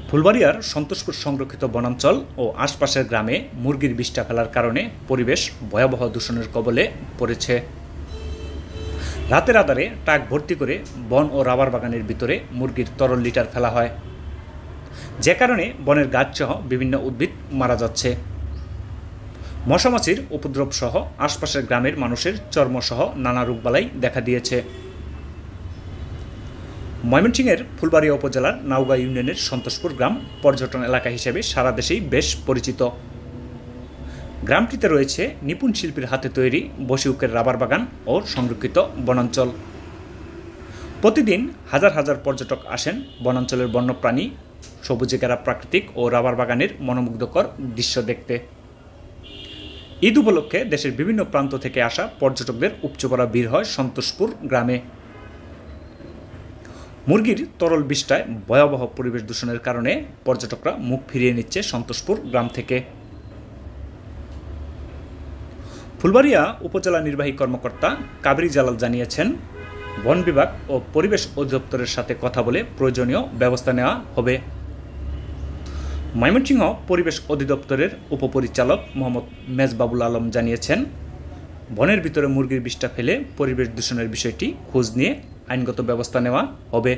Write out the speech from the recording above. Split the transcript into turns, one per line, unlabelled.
ফুলবাড়িয়ার সন্তোষপুর সংরক্ষিত বনাঞ্চল ও আশপাশের গ্রামে মুরগির বিষ্ঠা ফেলার কারণে পরিবেশ ভয়াবহ দূষণের কবলে পড়েছে। রাতের আধারে ট্রাক ভর্তি করে বন ও রাবার বাগানের ভিতরে মুরগির তরল লিটার ফেলা হয়, যে কারণে বনের গাছসহ বিভিন্ন উদ্ভিদ মারা যাচ্ছে। মশামাছির উপদ্রব সহ আশপাশের গ্রামের মানুষের চর্মসহ নানা রোগবালাই দেখা দিয়েছে। ময়মনসিংহের ফুলবাড়িয়া উপজেলার নাওগাঁ ইউনিয়নের সন্তোষপুর গ্রাম পর্যটন এলাকা হিসেবে সারা দেশেই বেশ পরিচিত। গ্রামটিতে রয়েছে নিপুণ শিল্পীর হাতে তৈরি বসিউকের রাবার বাগান ও সংরক্ষিত বনাঞ্চল। প্রতিদিন হাজার হাজার পর্যটক আসেন বনাঞ্চলের বন্যপ্রাণী, সবুজে ঘেরা প্রাকৃতিক ও রাবার বাগানের মনোমুগ্ধকর দৃশ্য দেখতে। ঈদ উপলক্ষে দেশের বিভিন্ন প্রান্ত থেকে আসা পর্যটকদের উপচে পড়া ভিড় হয় সন্তোষপুর গ্রামে। মুরগির তরল বিষ্ঠায় ভয়াবহ পরিবেশ দূষণের কারণে পর্যটকরা মুখ ফিরিয়ে নিচ্ছে সন্তোষপুর গ্রাম থেকে। ফুলবাড়িয়া উপজেলা নির্বাহী কর্মকর্তা কাবেরী জালাল জানিয়েছেন, বন বিভাগ ও পরিবেশ অধিদপ্তরের সাথে কথা বলে প্রয়োজনীয় ব্যবস্থা নেওয়া হবে। ময়মনসিংহ পরিবেশ অধিদপ্তরের উপপরিচালক মোহাম্মদ মেজবাবুল আলম জানিয়েছেন, বনের ভিতরে মুরগির বিষ্ঠা ফেলে পরিবেশ দূষণের বিষয়টি খোঁজ নিয়ে আইনগত ব্যবস্থা নেওয়া হবে।